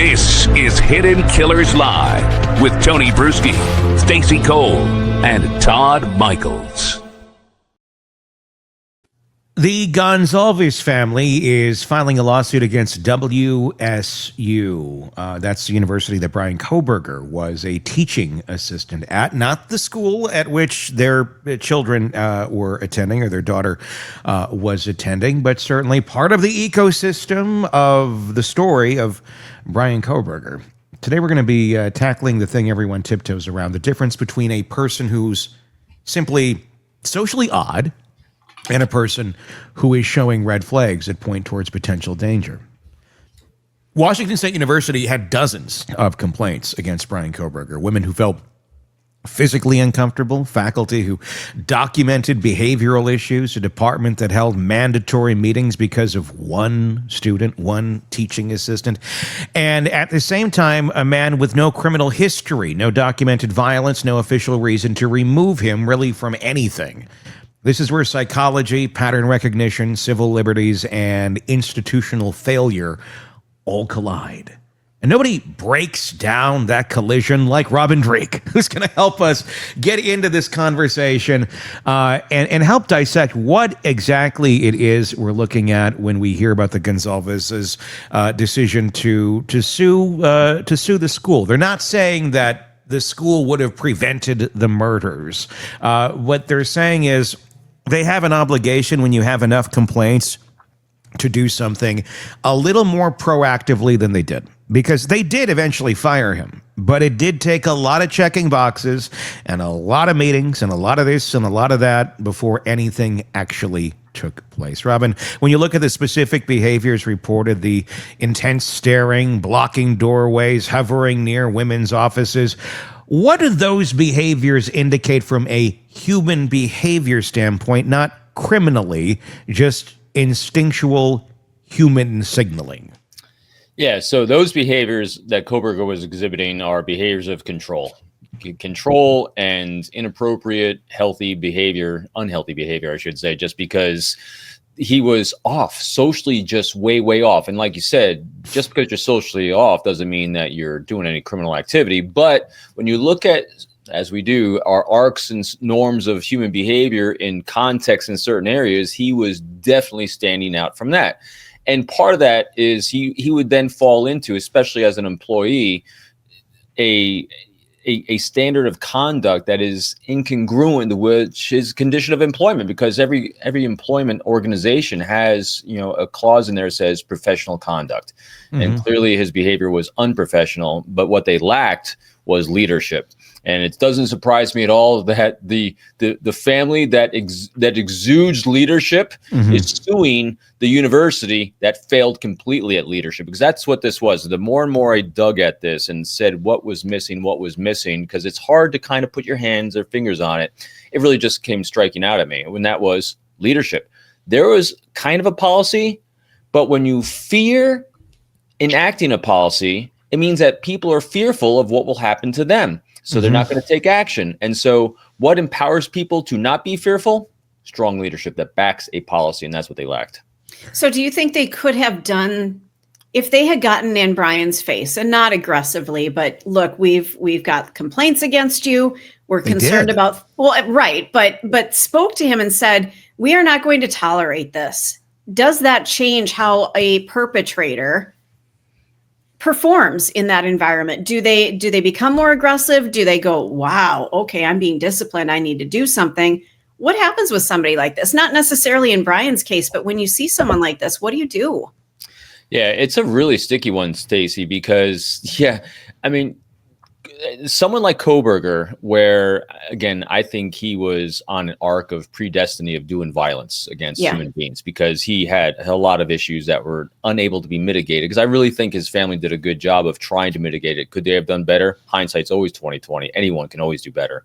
This is Hidden Killers Live with Tony Brueski, Stacey Cole, and Todd Michaels. The Gonzalez family is filing a lawsuit against WSU. That's the university that Bryan Kohberger was a teaching assistant at, not the school at which their children were attending or their daughter was attending, but certainly part of the ecosystem of the story of Bryan Kohberger. Today we're going to be tackling the thing everyone tiptoes around, the difference between a person who's simply socially odd and a person who is showing red flags that point towards potential danger. Washington State University had dozens of complaints against Bryan Kohberger, women who felt physically uncomfortable, faculty who documented behavioral issues, a department that held mandatory meetings because of one student, one teaching assistant, and at the same time, a man with no criminal history, no documented violence, no official reason to remove him really from anything. This is where psychology, pattern recognition, civil liberties, and institutional failure all collide. And nobody breaks down that collision like Robin Dreeke, who's going to help us get into this conversation and help dissect what exactly it is we're looking at when we hear about the Gonzalez's decision to sue the school. They're not saying that the school would have prevented the murders. What they're saying is they have an obligation when you have enough complaints to do something a little more proactively than they did, because they did eventually fire him. But it did take a lot of checking boxes and a lot of meetings and a lot of this and a lot of that before anything actually took place. Robin, when you look at the specific behaviors reported, the intense staring, blocking doorways, hovering near women's offices, what do those behaviors indicate from a human behavior standpoint, not criminally, just instinctual human signaling? Yeah, so those behaviors that Kohberger was exhibiting are behaviors of control. Control and inappropriate, unhealthy behavior, I should say, just because he was off, socially just way, way off. And like you said, just because you're socially off doesn't mean that you're doing any criminal activity. But when you look at, as we do, our arcs and norms of human behavior in context in certain areas, he was definitely standing out from that. And part of that is he would then fall into, especially as an employee, a standard of conduct that is incongruent with his condition of employment, because every employment organization has, a clause in there that says professional conduct. Mm-hmm. And clearly his behavior was unprofessional, but what they lacked was leadership. And it doesn't surprise me at all that the family that exudes leadership mm-hmm. is suing the university that failed completely at leadership, because that's what this was. The more and more I dug at this and said what was missing, because it's hard to kind of put your hands or fingers on it, it really just came striking out at me. When that was leadership, there was kind of a policy, but when you fear enacting a policy, it means that people are fearful of what will happen to them. So they're not going to take action. And so what empowers people to not be fearful? Strong leadership that backs a policy. And that's what they lacked. So do you think they could have done, if they had gotten in Bryan's face, and not aggressively, but look, we've got complaints against you. We're concerned about, right. But spoke to him and said, we are not going to tolerate this. Does that change how a perpetrator performs in that environment? Do they become more aggressive? Do they go, wow, okay, I'm being disciplined, I need to do something? What happens with somebody like this? Not necessarily in Bryan's case, but when you see someone like this, what do you do? Yeah, it's a really sticky one, Stacey, because someone like Kohberger, where, again, I think he was on an arc of predestiny of doing violence against human beings, because he had a lot of issues that were unable to be mitigated. Because I really think his family did a good job of trying to mitigate it. Could they have done better? Hindsight's always 20/20. Anyone can always do better.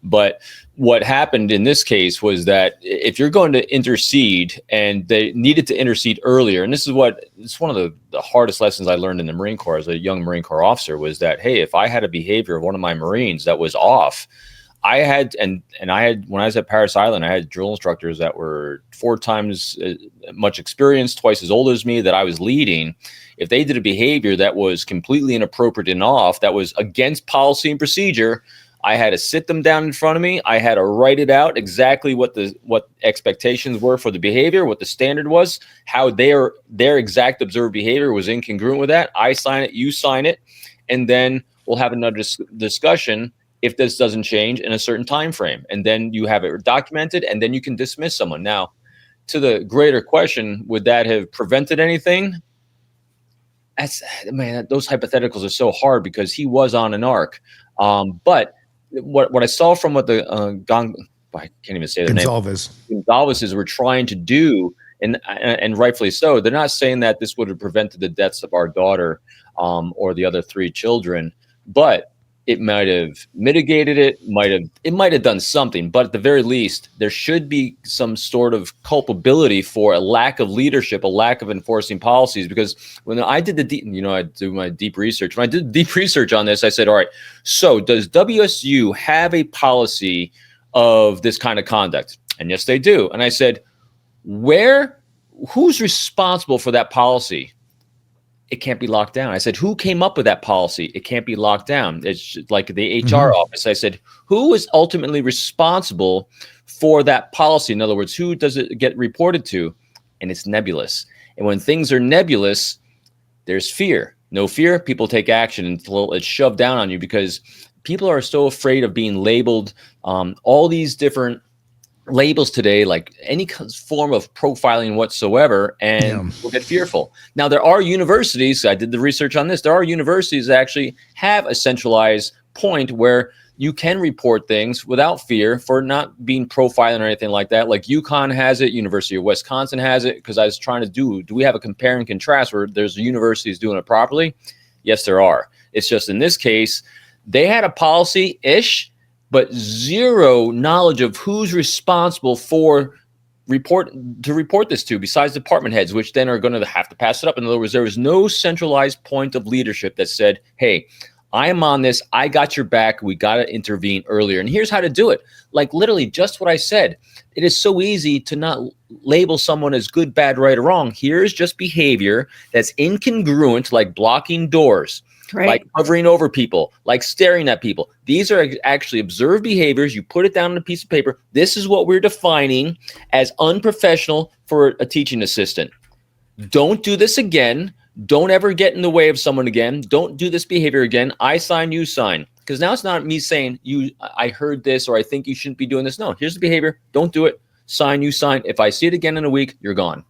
But what happened in this case was that if you're going to intercede, and they needed to intercede earlier, and it's one of the hardest lessons I learned in the Marine Corps as a young Marine Corps officer, was that, hey, if I had a behavior of one of my Marines that was off, I had, and I had, when I was at Paris Island, I had drill instructors that were 4 times much experienced, twice as old as me, that I was leading. If they did a behavior that was completely inappropriate and off, that was against policy and procedure, I had to sit them down in front of me. I had to write it out exactly what expectations were for the behavior, what the standard was, how their exact observed behavior was incongruent with that. I sign it, you sign it, and then we'll have another discussion if this doesn't change in a certain time frame. And then you have it documented, and then you can dismiss someone. Now, to the greater question, would that have prevented anything? Those hypotheticals are so hard because he was on an arc. But what I saw from what the I can't even say their name. Gonzalez's were trying to do, and rightfully so. They're not saying that this would have prevented the deaths of our daughter or the other 3 children, but it might have mitigated it. It might have done something. But at the very least, there should be some sort of culpability for a lack of leadership, a lack of enforcing policies. Because when I did I do my deep research. When I did deep research on this, I said, all right, so does WSU have a policy of this kind of conduct? And yes, they do. And I said, who's responsible for that policy? It can't be locked down. I said, who came up with that policy? It can't be locked down. It's like the HR office. I said, who is ultimately responsible for that policy? In other words, who does it get reported to? And it's nebulous. And when things are nebulous, there's fear. No fear, people take action until it's shoved down on you, because people are so afraid of being labeled. All these different labels today, like any form of profiling whatsoever, and we'll get fearful. Now, there are universities, I did the research on this, there are universities that actually have a centralized point where you can report things without fear for not being profiling or anything like that. Like UConn has it, University of Wisconsin has it, because I was trying to do we have a compare and contrast where there's universities doing it properly? Yes, there are. It's just in this case, they had a policy-ish, but zero knowledge of who's responsible for report this to, besides department heads, which then are going to have to pass it up. In other words, there was no centralized point of leadership that said, hey, I am on this. I got your back. We got to intervene earlier. And here's how to do it. Like literally just what I said. It is so easy to not label someone as good, bad, right, or wrong. Here's just behavior that's incongruent, like blocking doors. Right. Like hovering over people, like staring at people. These are actually observed behaviors. You put it down on a piece of paper. This is what we're defining as unprofessional for a teaching assistant. Don't do this again. Don't ever get in the way of someone again. Don't do this behavior again. I sign, you sign. Because now it's not me saying, I heard this, or I think you shouldn't be doing this. No, here's the behavior. Don't do it. Sign, you sign. If I see it again in a week, you're gone.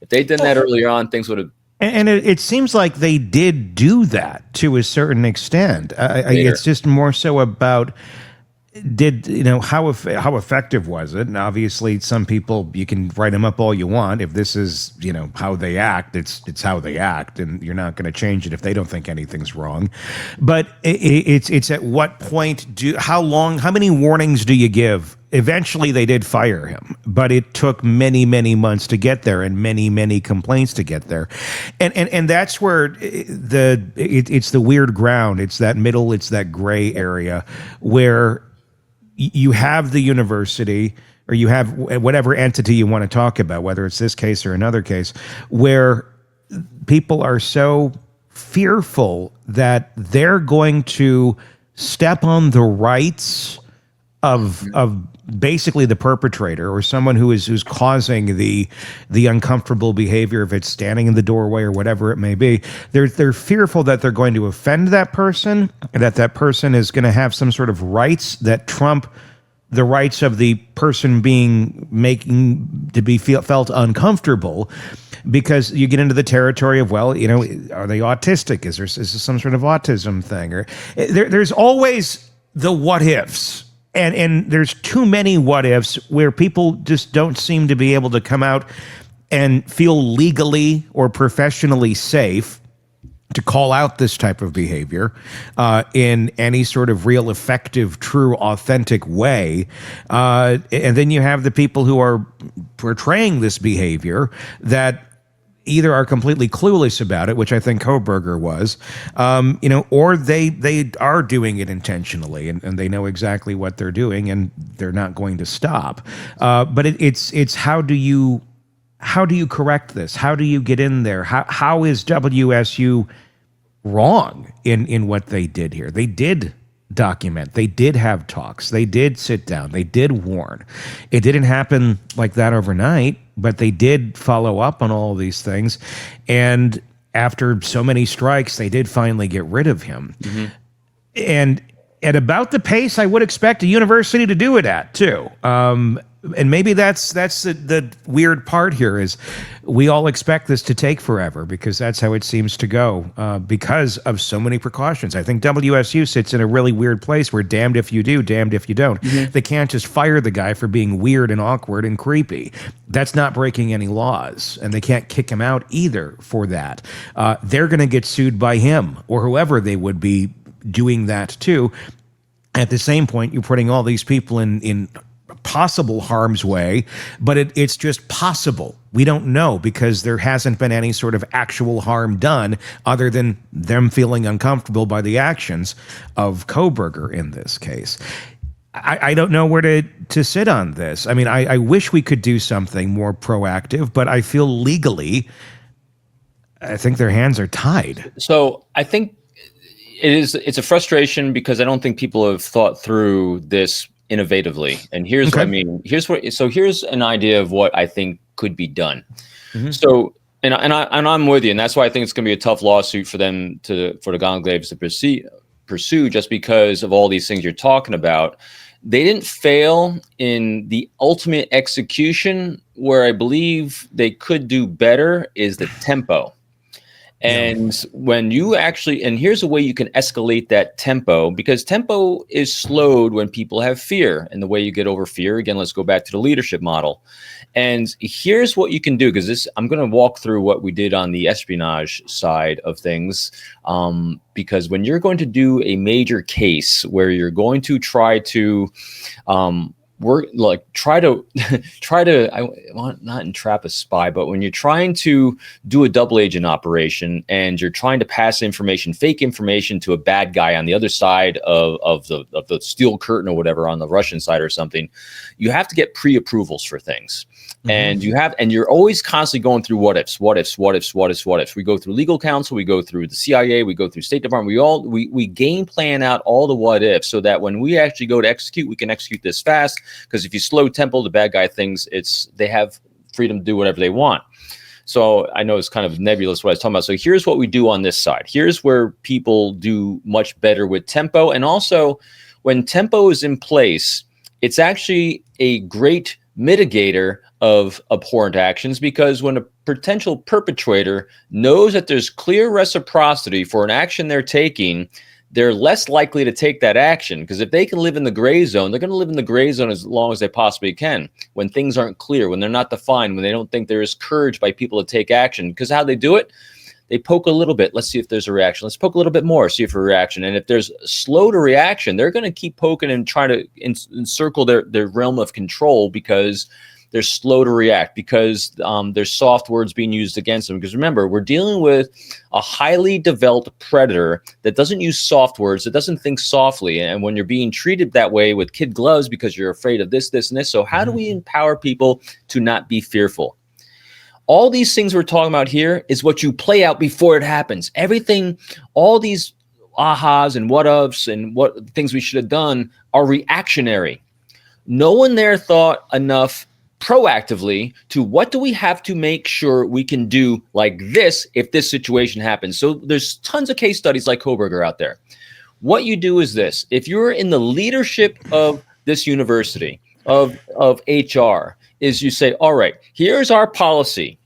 If they'd done that earlier on, things would have. And it seems like they did do that to a certain extent. It's just more so about how effective was it? And obviously, some people, you can write them up all you want. If this is how they act, it's how they act, and you're not going to change it if they don't think anything's wrong. But it's at what point how many warnings do you give? Eventually, they did fire him, but it took many, many months to get there, and many, many complaints to get there, and that's where it's the weird ground. It's that middle, it's that gray area where you have the university, or you have whatever entity you want to talk about, whether it's this case or another case, where people are so fearful that they're going to step on the rights of basically the perpetrator, or someone who's causing the uncomfortable behavior, if it's standing in the doorway or whatever it may be. They're fearful that they're going to offend that person, and that person is going to have some sort of rights that trump the rights of the person making to be felt uncomfortable, because you get into the territory of, are they autistic? Is this some sort of autism thing? Or there's always the what ifs. And there's too many what ifs where people just don't seem to be able to come out and feel legally or professionally safe to call out this type of behavior in any sort of real, effective, true, authentic way. And then you have the people who are portraying this behavior that either are completely clueless about it, which I think Kohberger was, or they are doing it intentionally and they know exactly what they're doing and they're not going to stop. But it's how do you correct this? How do you get in there? How is WSU wrong in what they did here? They did document. They did have talks. They did sit down. They did warn. It didn't happen like that overnight, but they did follow up on all of these things. And after so many strikes, they did finally get rid of him. Mm-hmm. And at about the pace I would expect a university to do it at, too. And maybe that's the weird part here is we all expect this to take forever because that's how it seems to go because of so many precautions. I think WSU sits in a really weird place where damned if you do, damned if you don't. Mm-hmm. They can't just fire the guy for being weird and awkward and creepy. That's not breaking any laws, and they can't kick him out either for that. They're going to get sued by him or whoever they would be doing that to. At the same point, you're putting all these people in possible harm's way, but it's just possible. We don't know because there hasn't been any sort of actual harm done other than them feeling uncomfortable by the actions of Kohberger in this case. I don't know where to sit on this. I mean, I wish we could do something more proactive, but I feel legally, I think their hands are tied. So I think it's a frustration because I don't think people have thought through this innovatively. And here's what I mean. Here's an idea of what I think could be done. Mm-hmm. So, and I'm with you, and that's why I think it's going to be a tough lawsuit for them for the Conclaves to pursue just because of all these things you're talking about. They didn't fail in the ultimate execution. Where I believe they could do better is the tempo. And when you and here's a way you can escalate that tempo, because tempo is slowed when people have fear. And the way you get over fear, again, let's go back to the leadership model. And here's what you can do, because I'm going to walk through what we did on the espionage side of things. Because when you're going to do a major case where you're going to try to I want not entrap a spy, but when you're trying to do a double agent operation and you're trying to pass fake information to a bad guy on the other side of the steel curtain or whatever on the Russian side or something, you have to get pre-approvals for things. Mm-hmm. And you're always constantly going through what ifs. We go through legal counsel, we go through the CIA, we go through State Department. We game plan out all the what ifs so that when we actually go to execute, we can execute this fast. Because if you slow tempo, the bad guy thinks they have freedom to do whatever they want. So I know it's kind of nebulous what I was talking about. So here's what we do on this side. Here's where people do much better with tempo. And also when tempo is in place, it's actually a great mitigator of abhorrent actions, because when a potential perpetrator knows that there's clear reciprocity for an action they're taking, they're less likely to take that action. Because if they can live in the gray zone, they're going to live in the gray zone as long as they possibly can. When things aren't clear, when they're not defined, when they don't think there is courage by people to take action. Because how they do it, they poke a little bit. Let's see if there's a reaction. Let's poke a little bit more, see if a reaction. And if there's slow to reaction, they're going to keep poking and try to encircle their realm of control, because they're slow to react, because there's soft words being used against them. Because remember, we're dealing with a highly developed predator that doesn't use soft words, that doesn't think softly. And when you're being treated that way with kid gloves because you're afraid of this, this, and this. So how do we empower people to not be fearful? All these things we're talking about here is what you play out before it happens. Everything, all these ahas and what ofs and what things we should have done are reactionary. No one there thought enough proactively to what do we have to make sure we can do like this if this situation happens. So there's tons of case studies like Kohberger out there. What you do is this: if you're in the leadership of this university, of HR, is you say, all right, here's our policy.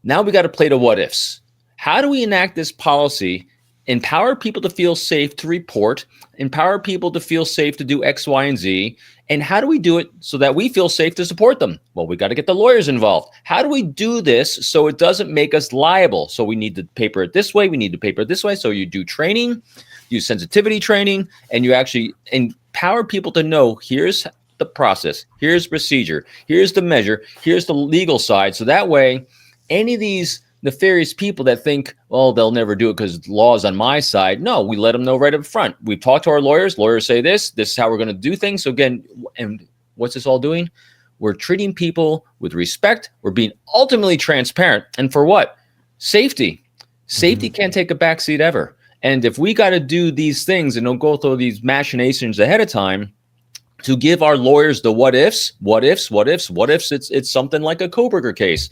Now we got to play the what ifs. How do we enact this policy, empower people to feel safe to report, empower people to feel safe to do X, Y, and Z? And how do we do it so that we feel safe to support them? Well, we got to get the lawyers involved. How do we do this so it doesn't make us liable? So we need to paper it this way. We need to paper it this way. So you do training, you sensitivity training, and you actually empower people to know here's the process, here's procedure, here's the measure, here's the legal side. So that way, any of these nefarious people that think, well, they'll never do it because law's on my side. No, we let them know right up front. We talk to our lawyers. Lawyers say this is how we're going to do things. So again, and what's this all doing? We're treating people with respect. We're being ultimately transparent. And for what? Safety. Safety can't take a backseat ever. And if we got to do these things and don't go through these machinations ahead of time to give our lawyers the what ifs, it's something like a Kohberger case,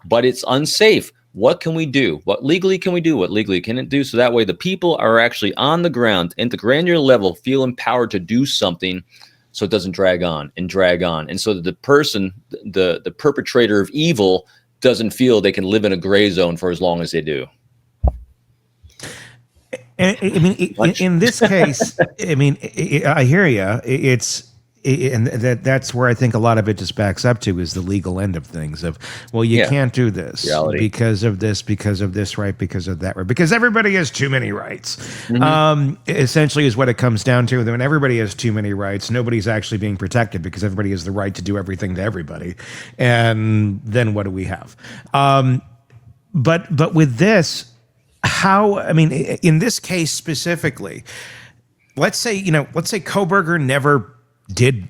but it's unsafe. What can we do? What legally can we do? What legally can it do? So that way the people are actually on the ground at the granular level, feel empowered to do something so it doesn't drag on. And so that the person, the perpetrator of evil doesn't feel they can live in a gray zone for as long as they do. And, I mean, in this case, I mean, I hear you. And that's where I think a lot of it just backs up to is the legal end of things. Of, well, you can't do this because of this right, because of that right, because everybody has too many rights. Essentially, is what it comes down to. When everybody has too many rights, nobody's actually being protected because everybody has the right to do everything to everybody. And then what do we have? But with this. How, I mean, in this case specifically, let's say Kohberger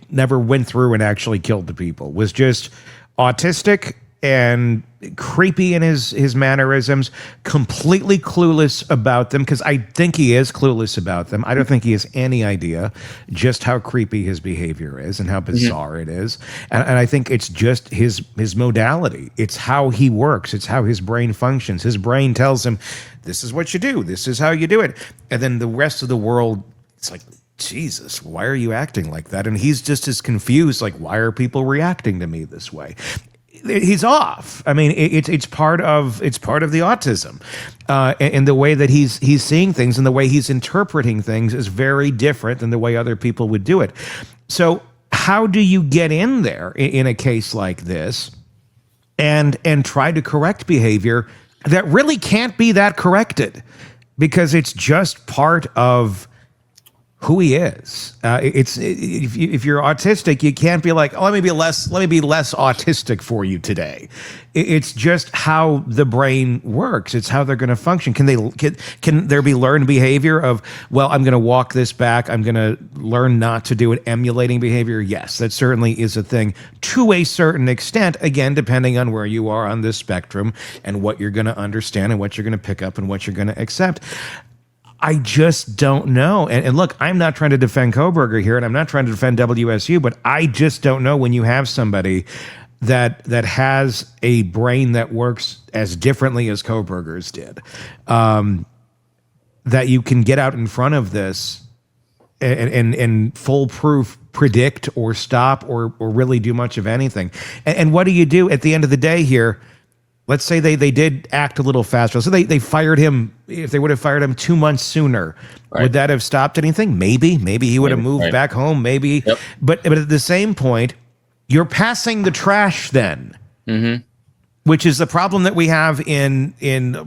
never went through and actually killed the people, was just autistic and creepy in his mannerisms, completely clueless about them, because I think he is clueless about them. I don't think he has any idea just how creepy his behavior is and how bizarre it is. And I think it's just his modality. It's how he works. It's how his brain functions. His brain tells him, this is what you do. This is how you do it. And then the rest of the world, it's like, Jesus, why are you acting like that? And he's just as confused, like, why are people reacting to me this way? He's off. I mean, it's part of the autism, and the way that he's seeing things and the way he's interpreting things is very different than the way other people would do it. So, how do you get in there in a case like this, and try to correct behavior that really can't be that corrected because it's just part of who he is? If you're autistic, you can't be like, oh, let me be less autistic for you today. It's just how the brain works. It's how they're going to function. Can there be learned behavior of, well, I'm going to walk this back, I'm going to learn not to do it, emulating behavior? Yes, that certainly is a thing to a certain extent, again, depending on where you are on this spectrum and what you're going to understand and what you're going to pick up and what you're going to accept. I just don't know. And look, I'm not trying to defend Kohberger here, and I'm not trying to defend WSU, but I just don't know when you have somebody that has a brain that works as differently as Kohberger's did, that you can get out in front of this and foolproof predict or stop or really do much of anything. And what do you do at the end of the day here? Let's say they did act a little faster. So they fired him. If they would have fired him 2 months sooner, would that have stopped anything? Maybe he would have moved back home. Maybe. Yep. But at the same point, you're passing the trash then. Which is the problem that we have in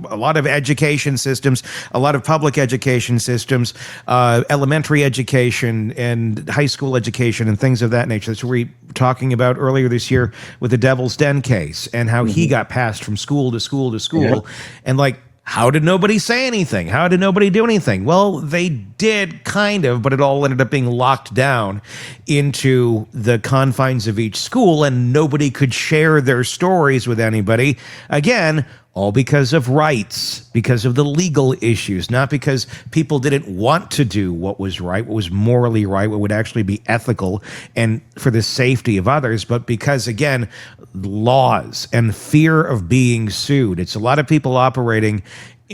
a lot of education systems, a lot of public education systems, elementary education and high school education and things of that nature. That's what we were talking about earlier this year with the Devil's Den case and how he got passed from school to school to school. And like, how did nobody say anything? How did nobody do anything? Well, they did kind of, but it all ended up being locked down into the confines of each school, and nobody could share their stories with anybody. Again, all because of rights, because of the legal issues, not because people didn't want to do what was right, what was morally right, what would actually be ethical and for the safety of others, but because, again, laws and fear of being sued. It's a lot of people operating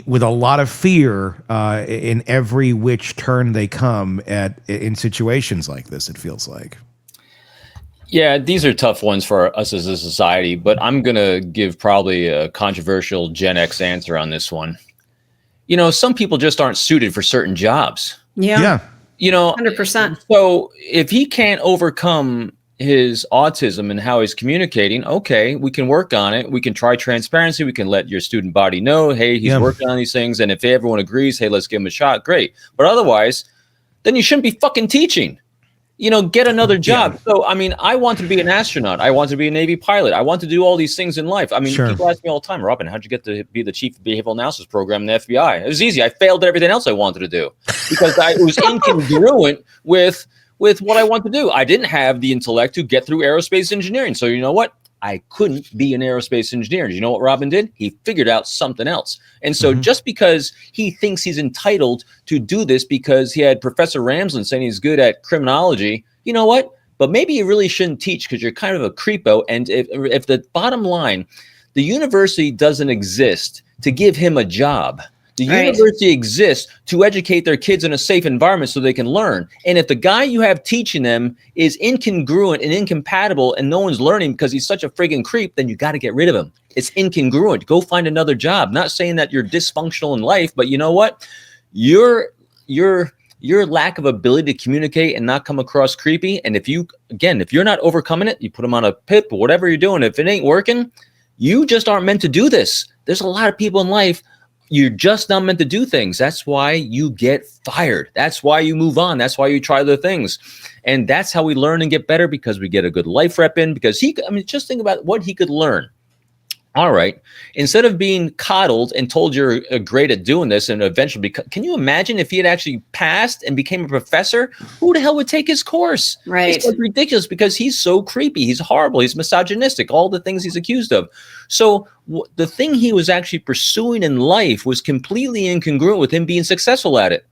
with a lot of fear in every which turn they come in situations like this, it feels like. Yeah, these are tough ones for us as a society, but I'm going to give probably a controversial Gen X answer on this one. You know, some people just aren't suited for certain jobs. Yeah. You know, 100%. So if he can't overcome his autism and how he's communicating, okay, we can work on it. We can try transparency. We can let your student body know, hey, he's working on these things. And if everyone agrees, hey, let's give him a shot, great. But otherwise, then you shouldn't be fucking teaching. get another job. Yeah. So, I mean, I want to be an astronaut. I want to be a Navy pilot. I want to do all these things in life. I mean, people ask me all the time, Robin, how'd you get to be the chief of behavioral analysis program in the FBI? It was easy. I failed at everything else I wanted to do because it was incongruent with what I want to do. I didn't have the intellect to get through aerospace engineering. So you know what? I couldn't be an aerospace engineer. You know what Robin did? He figured out something else. And so just because he thinks he's entitled to do this because he had Professor Ramsland saying he's good at criminology, you know what? But maybe you really shouldn't teach because you're kind of a creepo. And if the bottom line, the university doesn't exist to give him a job. The university exists to educate their kids in a safe environment so they can learn. And if the guy you have teaching them is incongruent and incompatible and no one's learning because he's such a friggin' creep, then you got to get rid of him. It's incongruent. Go find another job. Not saying that you're dysfunctional in life, but you know what? Your lack of ability to communicate and not come across creepy. And if you're not overcoming it, you put them on a pip or whatever you're doing. If it ain't working, you just aren't meant to do this. There's a lot of people in life. You're just not meant to do things. That's why you get fired. That's why you move on. That's why you try other things. And that's how we learn and get better because we get a good life rep in because just think about what he could learn. All right. Instead of being coddled and told you're great at doing this and eventually can you imagine if he had actually passed and became a professor? Who the hell would take his course? Right. It's like ridiculous because he's so creepy. He's horrible. He's misogynistic. All the things he's accused of. So the thing he was actually pursuing in life was completely incongruent with him being successful at it.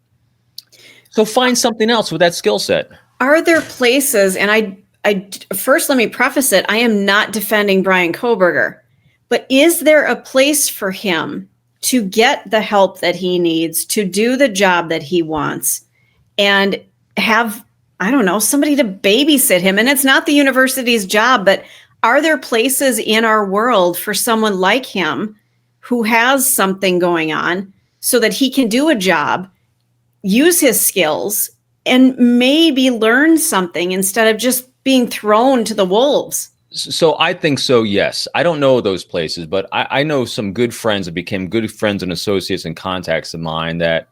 So find something else with that skill set. Are there places, and I first let me preface it, I am not defending Bryan Kohberger. But is there a place for him to get the help that he needs to do the job that he wants and have, somebody to babysit him? And it's not the university's job, but are there places in our world for someone like him who has something going on so that he can do a job, use his skills, and maybe learn something instead of just being thrown to the wolves? So I think so, yes. I don't know those places, but I know some good friends that became good friends and associates and contacts of mine that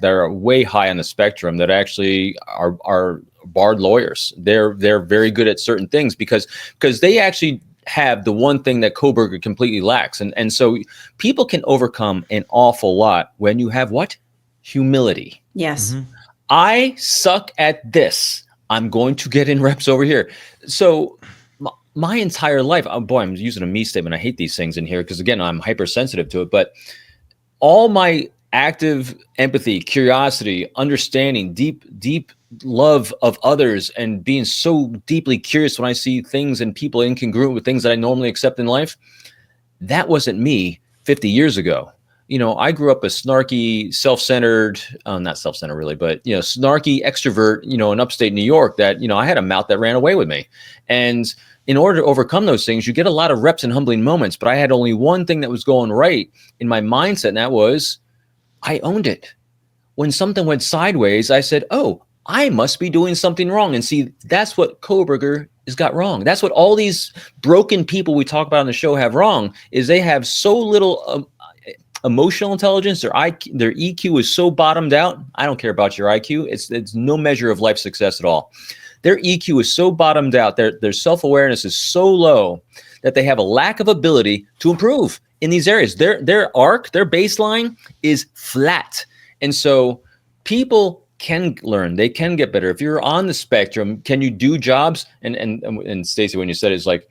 are way high on the spectrum that actually are barred lawyers. They're very good at certain things because they actually have the one thing that Kohberger completely lacks. And so people can overcome an awful lot when you have what? Humility. Yes. I suck at this. I'm going to get in reps over here. So my entire life, I'm using a me statement. I hate these things in here because, again, I'm hypersensitive to it. But all my active empathy, curiosity, understanding, deep love of others, and being so deeply curious when I see things and people incongruent with things that I normally accept in life, that wasn't me 50 years ago. I grew up a snarky, self-centered, not self-centered really, but, snarky extrovert, in upstate New York that, I had a mouth that ran away with me. And in order to overcome those things, you get a lot of reps and humbling moments, but I had only one thing that was going right in my mindset, and that was I owned it. When something went sideways, I said, oh, I must be doing something wrong. And see, that's what Kohberger has got wrong. That's what all these broken people we talk about on the show have wrong, is they have so little emotional intelligence. Their EQ is so bottomed out. I don't care about your IQ. It's no measure of life success at all. Their EQ is so bottomed out. Their self-awareness is so low that they have a lack of ability to improve in these areas. Their baseline is flat. And so people can learn. They can get better. If you're on the spectrum, can you do jobs? And Stacey, when you said it's like,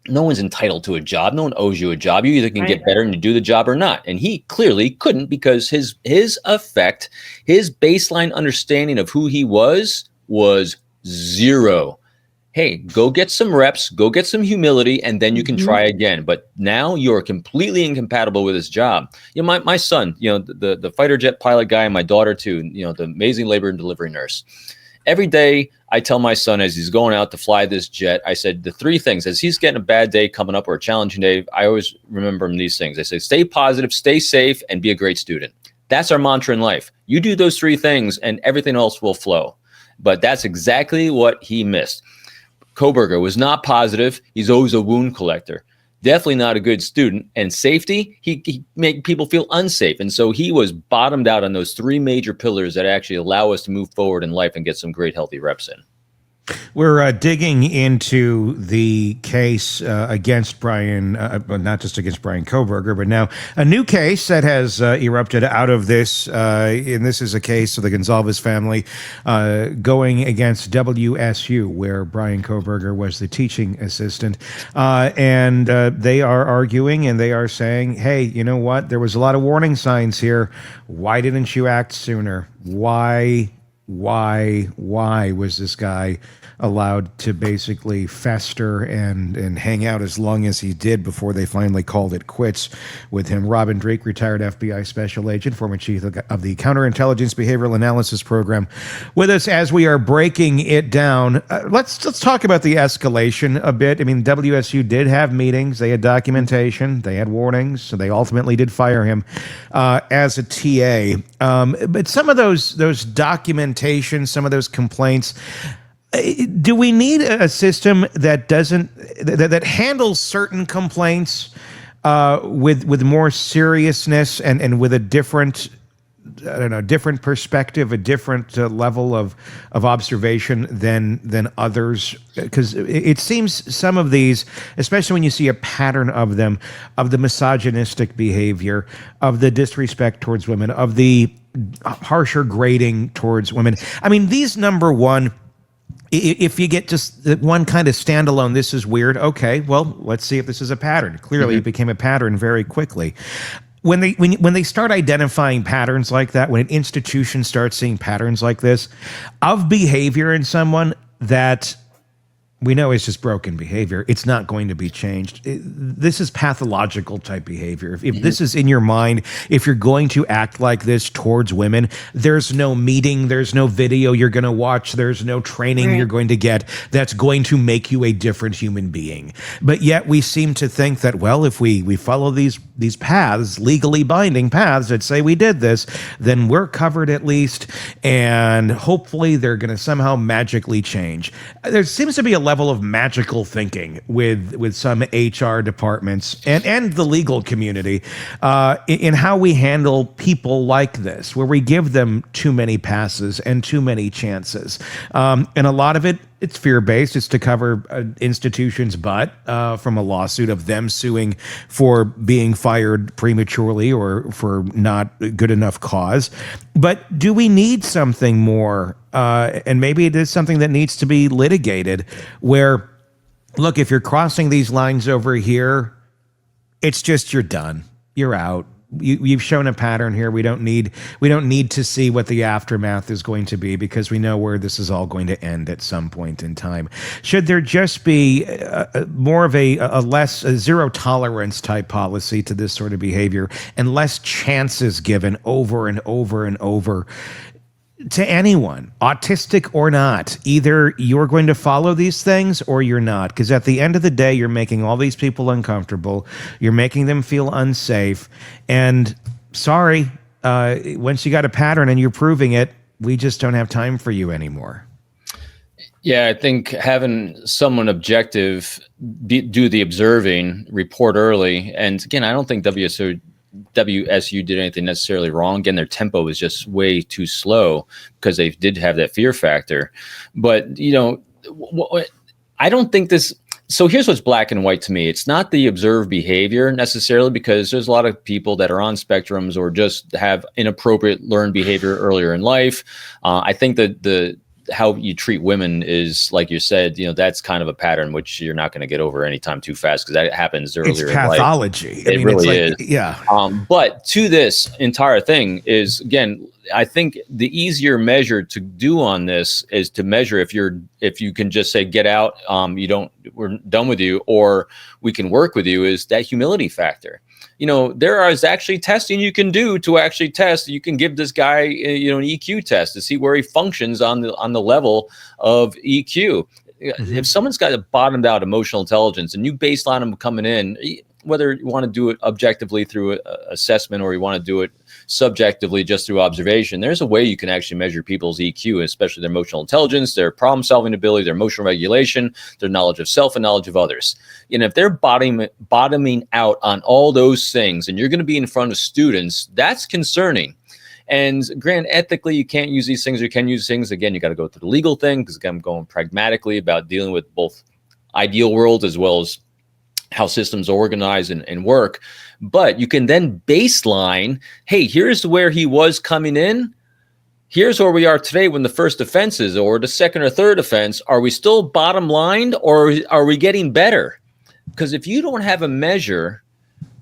no one's entitled to a job. No one owes you a job. You either can get better and you do the job or not. And he clearly couldn't because his baseline understanding of who he was zero. Hey, go get some reps, go get some humility, and then you can try again. But now you're completely incompatible with his job. My son, the fighter jet pilot guy, and my daughter too, the amazing labor and delivery nurse. Every day I tell my son as he's going out to fly this jet, I said the three things as he's getting a bad day coming up or a challenging day. I always remember him these things. I say, stay positive, stay safe, and be a great student. That's our mantra in life. You do those three things and everything else will flow. But that's exactly what he missed. Kohberger was not positive. He's always a wound collector. Definitely not a good student. And safety, he made people feel unsafe. And so he was bottomed out on those three major pillars that actually allow us to move forward in life and get some great healthy reps in. We're digging into the case against Bryan, but not just against Bryan Kohberger, but now a new case that has erupted out of this. And this is a case of the Gonzalez family going against WSU, where Bryan Kohberger was the teaching assistant. And they are arguing and they are saying, hey, you know what? There was a lot of warning signs here. Why didn't you act sooner? Why was this guy allowed to basically fester and hang out as long as he did before they finally called it quits with him? Robin Dreeke, retired FBI special agent, former chief of the Counterintelligence Behavioral Analysis Program, with us as we are breaking it down. Let's talk about the escalation a bit. I mean, WSU did have meetings, they had documentation, they had warnings, so they ultimately did fire him as a TA. But some of those documentation, some of those complaints, do we need a system that that handles certain complaints with more seriousness and with a different, different perspective, a different level of observation than others? Because it seems some of these, especially when you see a pattern of them, of the misogynistic behavior, of the disrespect towards women, of the harsher grading towards women. I mean, these, number one, if you get just one kind of standalone, this is weird. Okay, well, let's see if this is a pattern. Clearly, it became a pattern very quickly. When they start identifying patterns like that, when an institution starts seeing patterns like this of behavior in someone that we know is just broken behavior, it's not going to be changed. This is pathological type behavior. If this is in your mind, if you're going to act like this towards women, there's no meeting, there's no video you're going to watch, there's no training you're going to get that's going to make you a different human being. But yet we seem to think that, well, if we follow these paths, legally binding paths that say we did this, then we're covered at least, and hopefully they're going to somehow magically change. There seems to be a level of magical thinking with some HR departments and the legal community in how we handle people like this, where we give them too many passes and too many chances. And a lot of it's fear-based. It's to cover institutions' butt from a lawsuit of them suing for being fired prematurely or for not good enough cause. But do we need something more? And maybe it is something that needs to be litigated where, look, if you're crossing these lines over here, it's just you're done. You're out. You've shown a pattern here. We don't need to see what the aftermath is going to be, because we know where this is all going to end at some point in time. Should there just be more of a zero tolerance type policy to this sort of behavior, and less chances given over and over and over to anyone, autistic or not? Either you're going to follow these things or you're not, because at the end of the day, you're making all these people uncomfortable. You're making them feel unsafe. And sorry, once you got a pattern and you're proving it, we just don't have time for you anymore. Yeah, I think having someone objective do the observing, report early. And again, I don't think WSU did anything necessarily wrong. Again, their tempo was just way too slow because they did have that fear factor. But, I don't think this. So here's what's black and white to me. It's not the observed behavior necessarily, because there's a lot of people that are on spectrums or just have inappropriate learned behavior earlier in life. I think that how you treat women is, like you said, that's kind of a pattern which you're not going to get over anytime too fast, because that happens earlier in life. It's pathology. It really is. Yeah. But to this entire thing is, again, I think the easier measure to do on this is to measure if you can just say, get out, we're done with you, or we can work with you, is that humility factor. There is actually testing you can do to actually test. You can give this guy, an EQ test to see where he functions on the level of EQ. If someone's got a bottomed out emotional intelligence and you baseline them coming in, whether you want to do it objectively through assessment or you want to do it subjectively just through observation, there's a way you can actually measure people's EQ, especially their emotional intelligence, their problem-solving ability, their emotional regulation, their knowledge of self and knowledge of others. If they're bottoming out on all those things, and you're going to be in front of students, that's concerning. And granted, ethically, you can't use these things, or you can use things. Again, you got to go through the legal thing, because again, I'm going pragmatically about dealing with both ideal world as well as how systems organize and work. But you can then baseline, hey, here's where he was coming in. Here's where we are today when the first offense is, or the second or third offense. Are we still bottom line, or are we getting better? Because if you don't have a measure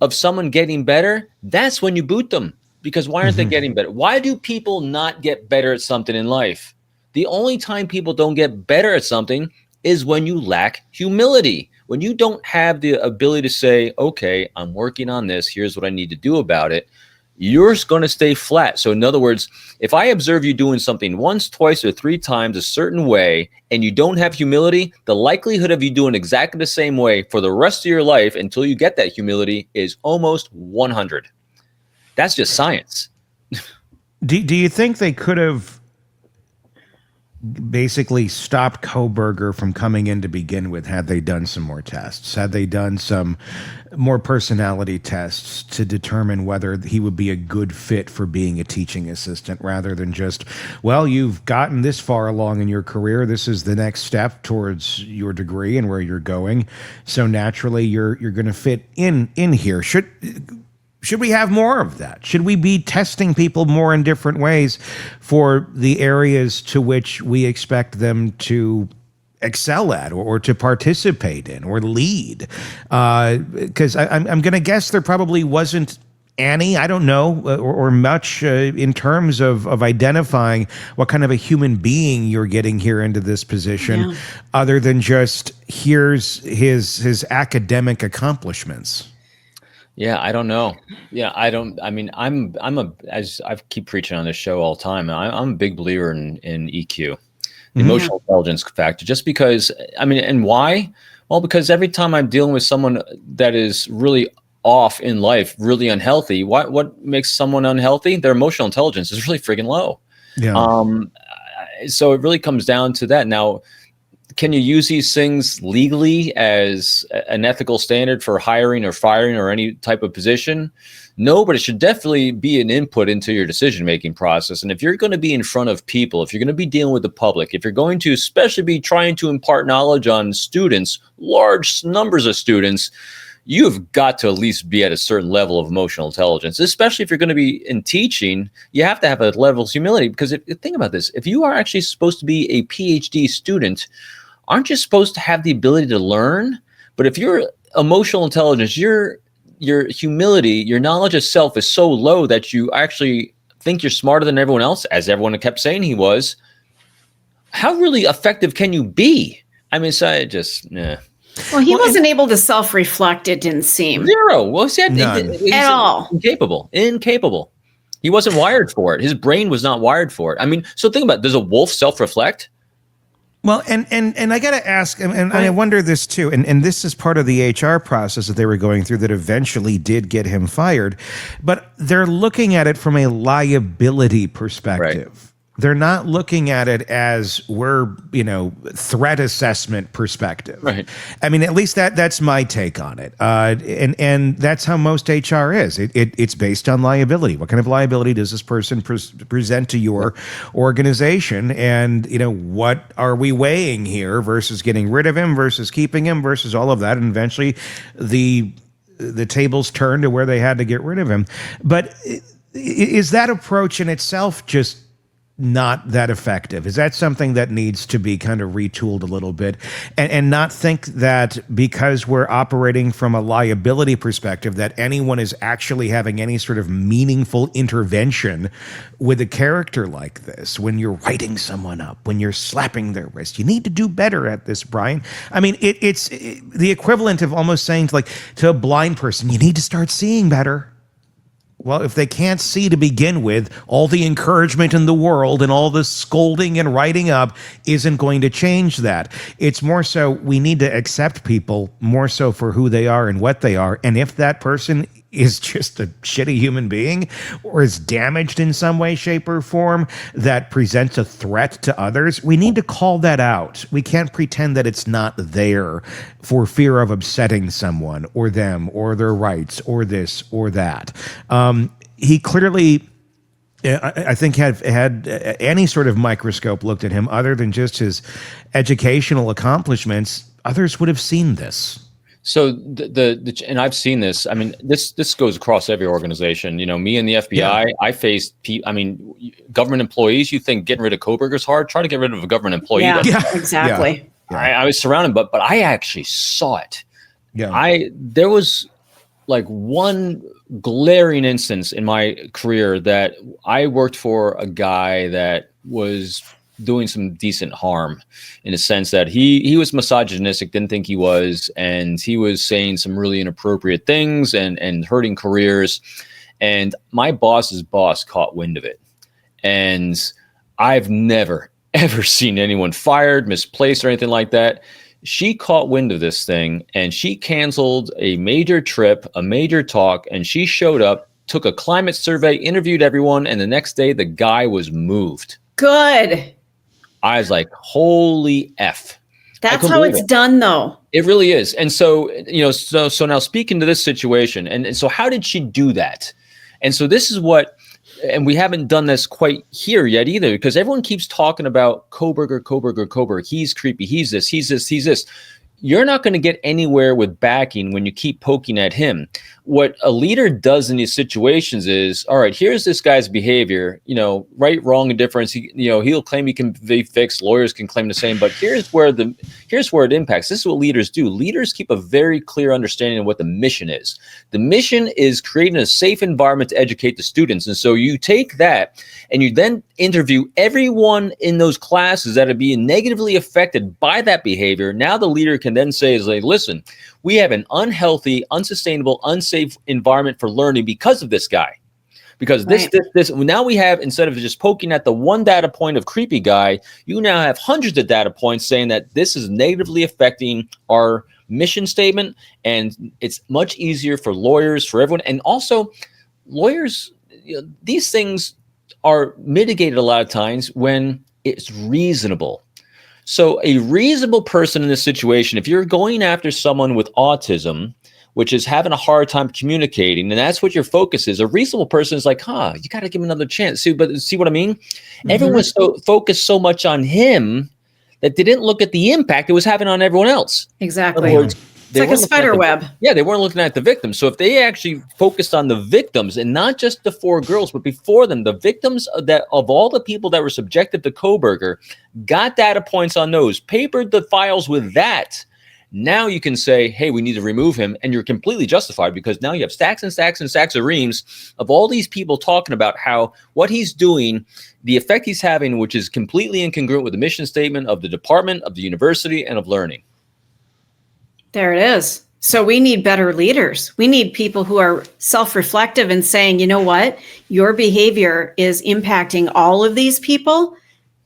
of someone getting better, that's when you boot them. Because why aren't they getting better? Why do people not get better at something in life? The only time people don't get better at something is when you lack humility. When you don't have the ability to say, okay, I'm working on this, here's what I need to do about it, you're going to stay flat. So in other words, if I observe you doing something once, twice, or 3 times a certain way, and you don't have humility, the likelihood of you doing exactly the same way for the rest of your life until you get that humility is almost 100. That's just science. Do you think they could have basically stopped Kohberger from coming in to begin with had they done some more tests? Had they done some more personality tests to determine whether he would be a good fit for being a teaching assistant, rather than just, well, you've gotten this far along in your career, this is the next step towards your degree and where you're going, so naturally you're going to fit in here. Should we have more of that? Should we be testing people more in different ways for the areas to which we expect them to excel at, or to participate in, or lead? Because I'm going to guess there probably wasn't any, I don't know, or much in terms of identifying what kind of a human being you're getting here into this position, other than just here's his academic accomplishments. Yeah, I don't know. Yeah, I mean, as I keep preaching on this show all the time, I'm a big believer in EQ, emotional intelligence factor, just because, I mean, and why? Well, because every time I'm dealing with someone that is really off in life, really unhealthy, what makes someone unhealthy? Their emotional intelligence is really freaking low. Yeah. So it really comes down to that. Now, can you use these things legally as an ethical standard for hiring or firing or any type of position? No, but it should definitely be an input into your decision-making process. And if you're going to be in front of people, if you're going to be dealing with the public, if you're going to especially be trying to impart knowledge on students, large numbers of students, you've got to at least be at a certain level of emotional intelligence, especially if you're going to be in teaching. You have to have a level of humility, because think about this. If you are actually supposed to be a PhD student, aren't you supposed to have the ability to learn? But if your emotional intelligence, your humility, your knowledge of self is so low that you actually think you're smarter than everyone else, as everyone kept saying he was, how really effective can you be? I mean, so I just, Well, he wasn't able to self-reflect, it didn't seem. Zero. Well, he's at all. Incapable. He wasn't wired for it. His brain was not wired for it. I mean, so think about it. Does a wolf self-reflect? Well, and I got to ask, and I wonder this too, and this is part of the HR process that they were going through that eventually did get him fired, but they're looking at it from a liability perspective. Right. They're not looking at it as threat assessment perspective. Right. I mean, at least that's my take on it. And that's how most HR is. It's based on liability. What kind of liability does this person present to your organization? And, what are we weighing here versus getting rid of him versus keeping him versus all of that? And eventually the tables turned to where they had to get rid of him. But is that approach in itself just not that effective? Is that something that needs to be kind of retooled a little bit, and not think that because we're operating from a liability perspective that anyone is actually having any sort of meaningful intervention with a character like this? When you're writing someone up, when you're slapping their wrist, you need to do better at this, Bryan. I mean, it's the equivalent of almost saying to a blind person, you need to start seeing better. Well, if they can't see to begin with, all the encouragement in the world and all the scolding and writing up isn't going to change that. It's more so we need to accept people more so for who they are and what they are. And if that person is just a shitty human being or is damaged in some way, shape, or form that presents a threat to others, we need to call that out. We can't pretend that it's not there for fear of upsetting someone or them or their rights or this or that. He clearly I think had any sort of microscope looked at him other than just his educational accomplishments, others would have seen this. So and I've seen this. I mean, this goes across every organization. Me and the FBI. I faced. Government employees. You think getting rid of Kohberger's hard? Try to get rid of a government employee. Yeah, exactly. Yeah. I was surrounded, but I actually saw it. Yeah. There was like one glaring instance in my career that I worked for a guy that was doing some decent harm, in a sense that he was misogynistic, didn't think he was, and he was saying some really inappropriate things and hurting careers. And my boss's boss caught wind of it. And I've never, ever seen anyone fired, misplaced, or anything like that. She caught wind of this thing, and she canceled a major trip, a major talk, and she showed up, took a climate survey, interviewed everyone, and the next day the guy was moved. Good. I was like, holy F. That's how it's done, though. It really is. And so, so now speaking to this situation, and so how did she do that? And so this is what, and we haven't done this quite here yet either, because everyone keeps talking about Kohberger. He's creepy. He's this. You're not going to get anywhere with backing when you keep poking at him. What a leader does in these situations is, all right, here's this guy's behavior, right, wrong, and difference. He'll claim he can be fixed. Lawyers can claim the same, but here's where it impacts. This is what leaders do. Leaders keep a very clear understanding of what the mission is. The mission is creating a safe environment to educate the students. And so you take that and you then interview everyone in those classes that are being negatively affected by that behavior. Now the leader can then say, listen, we have an unhealthy, unsustainable, unsafe environment for learning because of this guy. Because this now we have, instead of just poking at the one data point of creepy guy, you now have hundreds of data points saying that this is negatively affecting our mission statement. And it's much easier for lawyers, for everyone. And also lawyers, these things are mitigated a lot of times when it's reasonable. So a reasonable person in this situation, if you're going after someone with autism, which is having a hard time communicating, and that's what your focus is, a reasonable person is like, you got to give him another chance. See what I mean? Mm-hmm. Everyone was so focused so much on him that they didn't look at the impact it was having on everyone else. Exactly. It's like a spider web. Yeah, they weren't looking at the victims. So if they actually focused on the victims and not just the 4 girls, but before them, the victims of all the people that were subjected to Kohberger, got data points on those, papered the files with that. Now you can say, hey, we need to remove him. And you're completely justified, because now you have stacks and stacks and stacks of reams of all these people talking about how what he's doing, the effect he's having, which is completely incongruent with the mission statement of the department, of the university, and of learning. There it is. So we need better leaders. We need people who are self-reflective and saying, you know what, your behavior is impacting all of these people.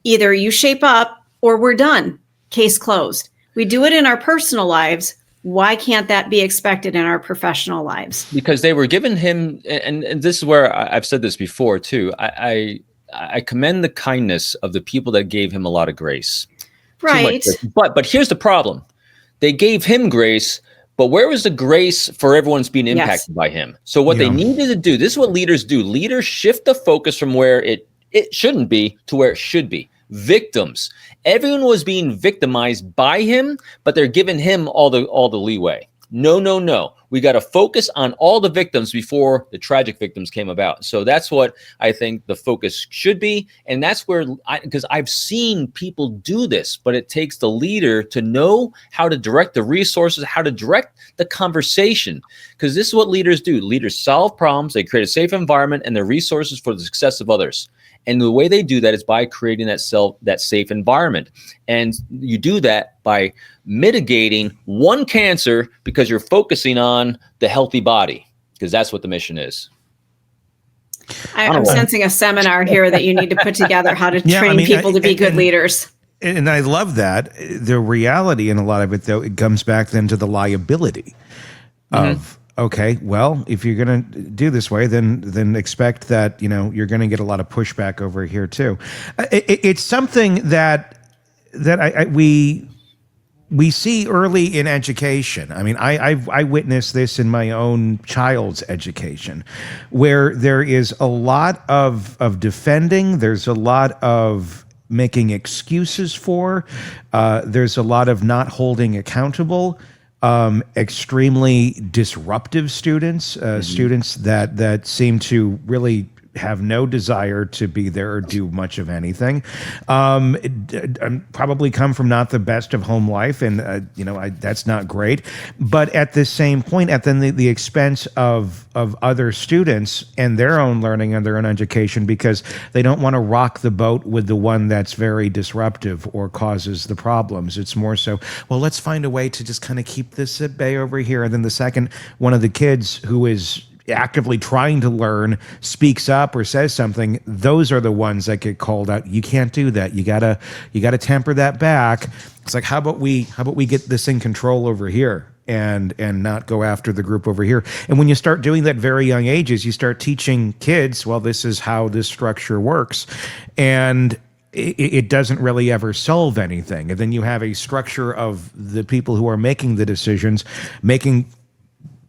Either you shape up or we're done. Case closed. We do it in our personal lives. Why can't that be expected in our professional lives? Because they were given him, and this is where I've said this before too, I commend the kindness of the people that gave him a lot of grace. Right. But here's the problem. They gave him grace, but where was the grace for everyone's being impacted by him? So what they needed to do, this is what leaders do. Leaders shift the focus from where it shouldn't be to where it should be. Victims. Everyone was being victimized by him, but they're giving him all the leeway. No. We got to focus on all the victims before the tragic victims came about. So that's what I think the focus should be. And that's where, because I've seen people do this, but it takes the leader to know how to direct the resources, how to direct the conversation. Because this is what leaders do. Leaders solve problems, they create a safe environment and the resources for the success of others. And the way they do that is by creating that safe environment. And you do that by mitigating one cancer because you're focusing on the healthy body, because that's what the mission is. I'm sensing a seminar here that you need to put together, how to train people to be good leaders. And I love that. The reality in a lot of it, though, it comes back then to the liability of, okay, well, if you're going to do this way, then expect that, you're going to get a lot of pushback over here too. It's something that we we see early in education. I mean, I witnessed this in my own child's education, where there is a lot of defending. There's a lot of making excuses for. There's a lot of not holding accountable. Extremely disruptive students, students that seem to really have no desire to be there or do much of anything. Probably come from not the best of home life, and that's not great. But at the same point, at the expense of other students and their own learning and their own education, because they don't want to rock the boat with the one that's very disruptive or causes the problems. It's more so, well, let's find a way to just kind of keep this at bay over here. And then the second one of the kids who is actively trying to learn speaks up or says something, those are the ones that get called out. You can't do that. You gotta temper that back. It's like, how about we get this in control over here and not go after the group over here. And when you start doing that very young ages, you start teaching kids, well, this is how this structure works. And it doesn't really ever solve anything. And then you have a structure of the people who are making the decisions, making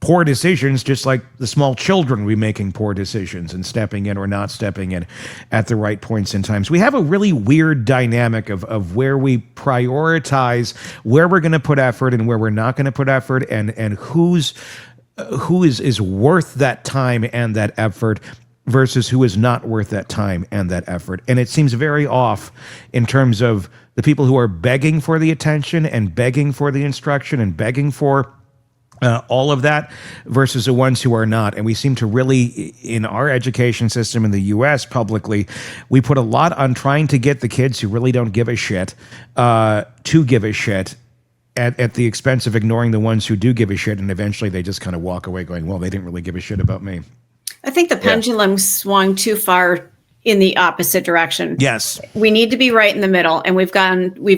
poor decisions, just like the small children will be making poor decisions and stepping in or not stepping in at the right points and times. We have a really weird dynamic of where we prioritize where we're going to put effort and where we're not going to put effort, and who is worth that time and that effort versus who is not worth that time and that effort. And it seems very off in terms of the people who are begging for the attention and begging for the instruction and begging for all of that versus the ones who are not. And we seem to really, in our education system in the U.S. publicly, we put a lot on trying to get the kids who really don't give a shit to give a shit at the expense of ignoring the ones who do give a shit. And eventually they just kind of walk away going, well, they didn't really give a shit about me. I think the pendulum swung too far in the opposite direction. Yes. We need to be right in the middle. And we've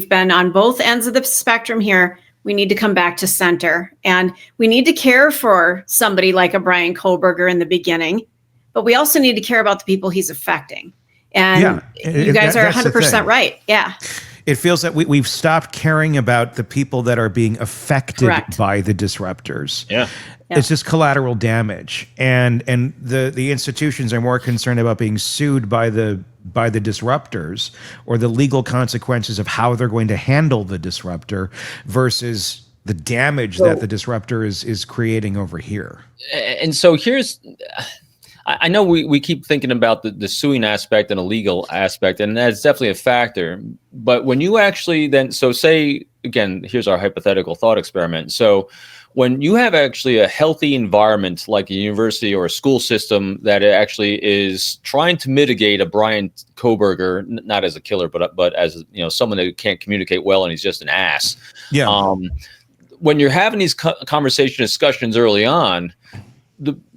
been on both ends of the spectrum here. We need to come back to center, and we need to care for somebody like a Bryan Kohberger in the beginning, but we also need to care about the people he's affecting. And you guys are 100% right. Yeah. It feels that we've stopped caring about the people that are being affected by the disruptors. Yeah. It's just collateral damage. And the institutions are more concerned about being sued by the disruptors or the legal consequences of how they're going to handle the disruptor versus the damage that the disruptor is creating over here. And so here's, I know we keep thinking about the suing aspect and a legal aspect, and that's definitely a factor. But when you actually then, so say, again, here's our hypothetical thought experiment. So when you have actually a healthy environment like a university or a school system that actually is trying to mitigate a Bryan Kohberger, not as a killer, but as someone that can't communicate well and he's just an ass. Yeah. When you're having these conversation discussions early on,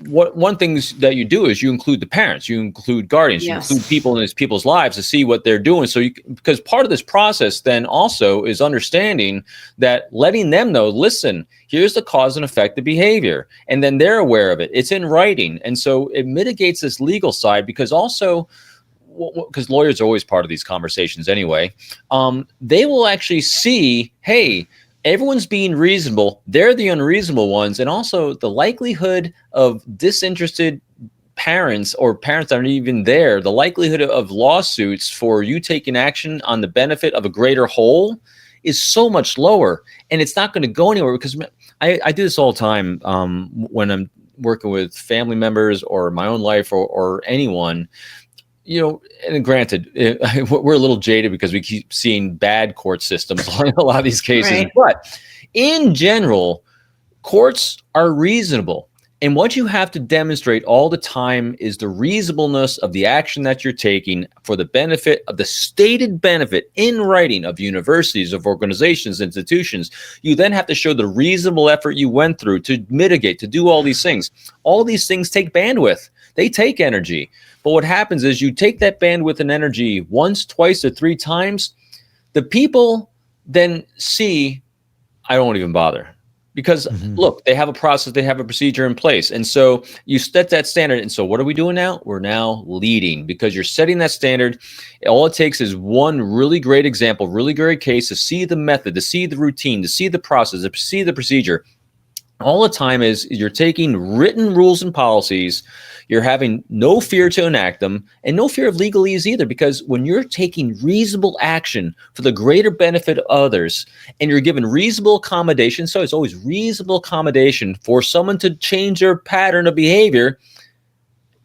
one thing that you do is you include the parents, you include guardians, you include people in these people's lives to see what they're doing. So because part of this process then also is understanding that, letting them know, listen, here's the cause and effect of behavior. And then they're aware of it. It's in writing. And so it mitigates this legal side, because also, because lawyers are always part of these conversations anyway, they will actually see, hey, everyone's being reasonable. They're the unreasonable ones. And also the likelihood of disinterested parents or parents that aren't even there, the likelihood of lawsuits for you taking action on the benefit of a greater whole is so much lower. And it's not going to go anywhere, because I do this all the time when I'm working with family members or my own life or anyone. And granted, we're a little jaded because we keep seeing bad court systems in a lot of these cases. Right. But in general, courts are reasonable. And what you have to demonstrate all the time is the reasonableness of the action that you're taking for the benefit of the stated benefit in writing of universities, of organizations, institutions. You then have to show the reasonable effort you went through to mitigate, to do all these things. All these things take bandwidth. They take energy. But what happens is you take that bandwidth and energy once, twice, or three times. The people then see, I won't even bother. Because look, they have a process, they have a procedure in place. And so you set that standard. And so what are we doing now? We're now leading, because you're setting that standard. All it takes is one really great example, really great case to see the method, to see the routine, to see the process, to see the procedure. All the time is you're taking written rules and policies. You're having no fear to enact them, and no fear of legalese either, because when you're taking reasonable action for the greater benefit of others, and you're given reasonable accommodation, so it's always reasonable accommodation for someone to change their pattern of behavior,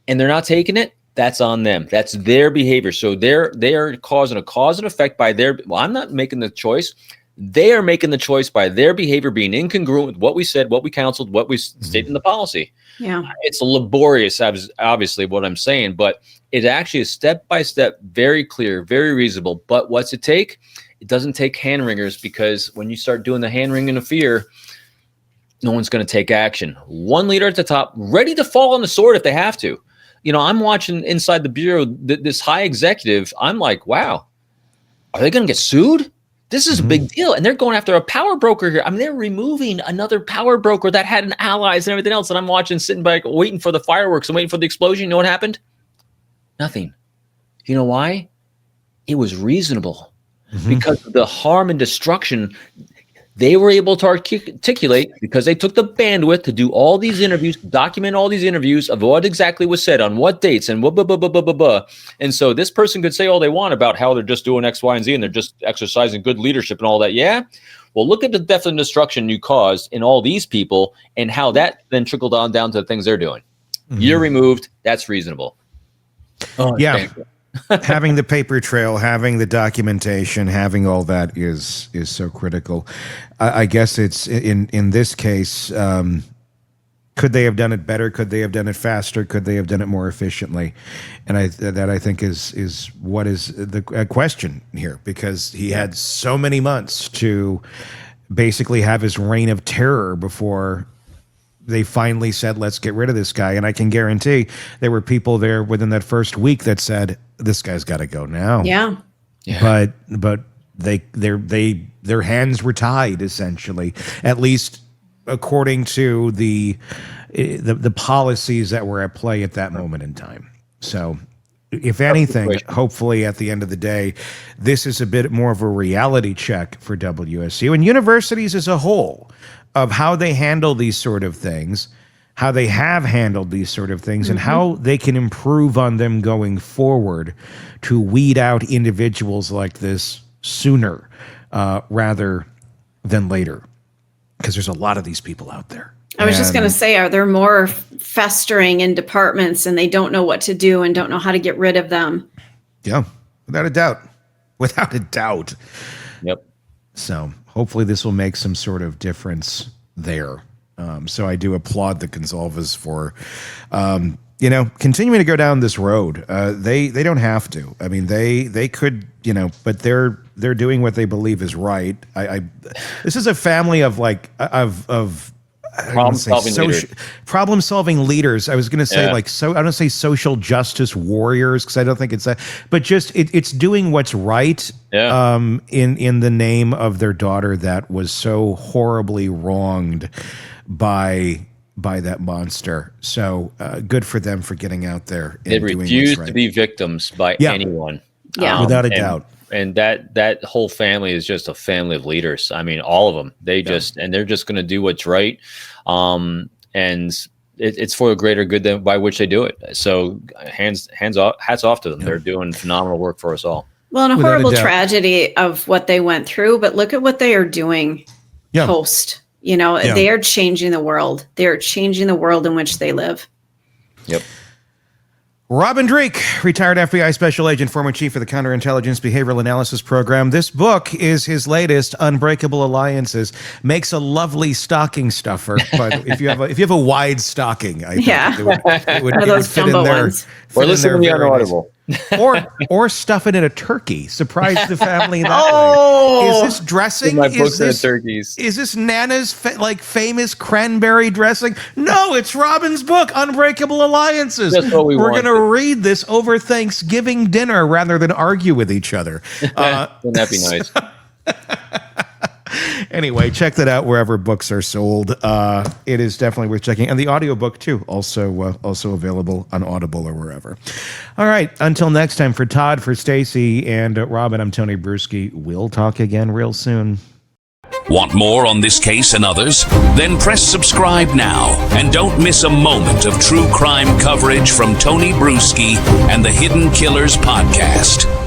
and they're not taking it, that's on them. That's their behavior. So they are causing a cause and effect by their, well, I'm not making the choice. They are making the choice by their behavior being incongruent with what we said, what we counseled, what we stated in the policy. Yeah. It's laborious, obviously, what I'm saying, but it actually is step by step, very clear, very reasonable. But what's it take? It doesn't take hand wringers, because when you start doing the hand wringing of fear, no one's going to take action. One leader at the top, ready to fall on the sword if they have to. You know, I'm watching inside the bureau, this high executive. I'm like, wow, are they going to get sued? This is a big deal. And they're going after a power broker here. I mean, they're removing another power broker that had an allies and everything else. And I'm watching, sitting back, waiting for the fireworks and waiting for the explosion. You know what happened? Nothing. You know why? It was reasonable. Because of the harm and destruction they were able to articulate, because they took the bandwidth to do all these interviews, document all these interviews of what exactly was said on what dates and blah. And so this person could say all they want about how they're just doing X, Y, and Z, and they're just exercising good leadership and all that. Yeah. Well, look at the death and destruction you caused in all these people, and how that then trickled on down to the things they're doing. You're removed. That's reasonable. Oh, yeah. Having the paper trail, having the documentation, having all that is so critical. I guess it's in this case, could they have done it better? Could they have done it faster? Could they have done it more efficiently? And I think is what is the question here, because he had so many months to basically have his reign of terror before they finally said, let's get rid of this guy. And I can guarantee there were people there within that first week that said, this guy's got to go now. Yeah. But their hands were tied, essentially, at least according to the policies that were at play at that moment in time. So if anything, hopefully at the end of the day, this is a bit more of a reality check for WSU and universities as a whole, of how they handle these sort of things, how they have handled these sort of things, and how they can improve on them going forward to weed out individuals like this sooner rather than later. Because there's a lot of these people out there. I was just going to say, are there more festering in departments and they don't know what to do and don't know how to get rid of them? Yeah, without a doubt. Without a doubt. Yep. So hopefully this will make some sort of difference there. So I do applaud the Gonzalez for, continuing to go down this road. They don't have to. I mean, they could, but they're doing what they believe is right. This is a family of problem-solving leaders. I was going to say I don't say social justice warriors, because I don't think it's that, but just it's doing what's right in the name of their daughter that was so horribly wronged by that monster. So good for them for getting out there. They refuse to be victims by anyone. Yeah, without a doubt. And that whole family is just a family of leaders. I mean, all of them. They're just going to do what's right, and it's for a greater good by which they do it. So hats off to them. Yeah. They're doing phenomenal work for us all. Well, and a horrible tragedy of what they went through, but look at what they are doing post. They are changing the world. They are changing the world in which they live. Yep. Robin Dreeke, retired FBI special agent, former chief of the Counterintelligence Behavioral Analysis Program. This book is his latest, Unbreakable Alliances. Makes a lovely stocking stuffer, but if you have a wide stocking, I think it would fit in there. Or listen to the Unaudible. or stuff it in a turkey. Surprise the family that way. Is this dressing? My books and turkeys. Is this Nana's famous cranberry dressing? No, it's Robin's book, Unbreakable Alliances. That's what we're going to read this over Thanksgiving dinner rather than argue with each other. Wouldn't that be nice? Anyway, check that out wherever books are sold. It is definitely worth checking. And the audiobook, too, also available on Audible or wherever. All right. Until next time, for Todd, for Stacy, and Robin, I'm Tony Brueski. We'll talk again real soon. Want more on this case and others? Then press subscribe now and don't miss a moment of true crime coverage from Tony Brueski and the Hidden Killers podcast.